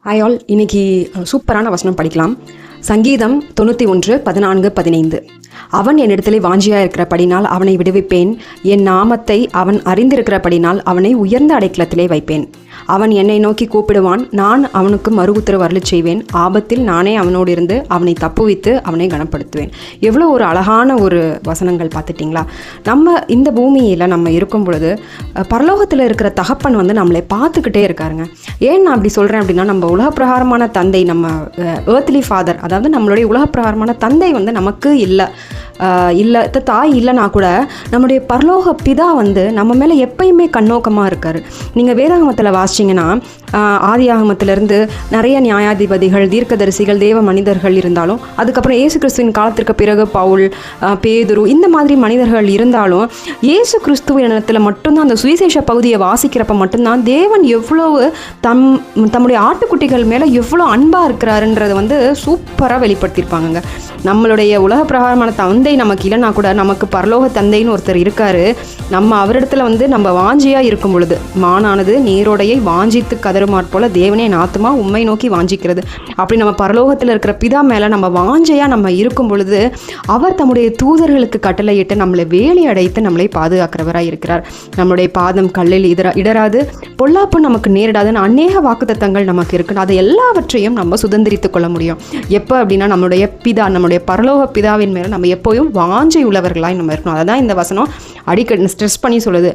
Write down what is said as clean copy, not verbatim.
Hi all, இன்னைக்கு சூப்பரான வசனம் படிக்கலாம். சங்கீதம் 91:14-15. அவன் என்னிடத்திலே வாஞ்சியாக இருக்கிறபடினால் அவனை விடுவிப்பேன். என் நாமத்தை அவன் அறிந்திருக்கிறபடினால் அவனை உயர்ந்த அடைக்கலத்திலே வைப்பேன். அவன் என்னை நோக்கி கூப்பிடுவான், நான் அவனுக்கு மறு உத்தரவு அருளச் செய்வேன். ஆபத்தில் நானே அவனோடு இருந்து அவனை தப்புவித்து அவனை கனப்படுத்துவேன். எவ்வளோ ஒரு அழகான ஒரு வசனங்கள் பார்த்துட்டிங்களா? நம்ம இந்த பூமியில் நம்ம இருக்கும் பொழுது பரலோகத்தில் இருக்கிற தகப்பன் நம்மளை பார்த்துக்கிட்டே இருக்காருங்க. ஏன் நான் அப்படி சொல்கிறேன் அப்படின்னா, நம்ம உலகப்பிரகாரமான தந்தை, நம்ம ஏர்த்லி ஃபாதர், அதாவது நம்மளுடைய உலகப்பிரகாரமான தந்தை நமக்கு இல்லை தாய் இல்லைனா கூட நம்முடைய பரலோக பிதா நம்ம மேலே எப்பயுமே கண்ணோக்கமாக இருக்கார். நீங்கள் வேதாகமத்தில் வாசிச்சிங்கன்னா, ஆதி ஆகமத்திலிருந்து நிறைய நியாயாதிபதிகள், தீர்க்கதரிசிகள், தேவ மனிதர்கள் இருந்தாலும், அதுக்கப்புறம் இயேசு கிறிஸ்துவின் காலத்திற்கு பிறகு பவுல், பேதுரு, இந்த மாதிரி மனிதர்கள் இருந்தாலும், இயேசு கிறிஸ்துவின் இடத்துல மட்டும்தான் அந்த சுவிசேஷ பகுதியை வாசிக்கிறப்ப மட்டும்தான் தேவன் எவ்வளவு தம்முடைய ஆட்டுக்குட்டிகள் மேலே எவ்வளோ அன்பாக இருக்கிறாருன்றதை சூப்பராக வெளிப்படுத்தியிருப்பாங்க. நம்மளுடைய உலக பிரகாரமான தந்தை நமக்கு இல்லைனா கூட நமக்கு பரலோக தந்தைன்னு ஒருத்தர் இருக்காரு. நம்ம அவரிடத்துல நம்ம வாஞ்சியாக இருக்கும் பொழுது, மானானது நீரோடையை வாஞ்சித்து கதறுமாற் போல தேவனே என் ஆத்துமா உம்மை நோக்கி வாஞ்சிக்கிறது. அப்படி நம்ம பரலோகத்தில் இருக்கிற பிதா மேலே நம்ம வாஞ்சையாக நம்ம இருக்கும் பொழுது, அவர் தம்முடைய தூதர்களுக்கு கட்டளையிட்டு நம்மளை வேலி அடைத்து நம்மளை பாதுகாக்கிறவராக இருக்கிறார். நம்மளுடைய பாதம் கல்லில் இடராது, பொல்லாப்பு நமக்கு நேரிடாதுன்னு அநேக வாக்குத்தத்தங்கள் நமக்கு இருக்குது. அது எல்லாவற்றையும் நம்ம சுதந்திரித்து கொள்ள முடியும். எப்போ அப்படின்னா, நம்மளுடைய பிதா, நம்மளுடைய பரலோக பிதாவின் மேலே நம்ம எப்போயும் வாஞ்சை உள்ளவர்களாய் நம்ம இருக்கணும். அதை தான் இந்த வசனம் அடிக்கடி ஸ்ட்ரெஸ் பண்ணி சொல்லுது.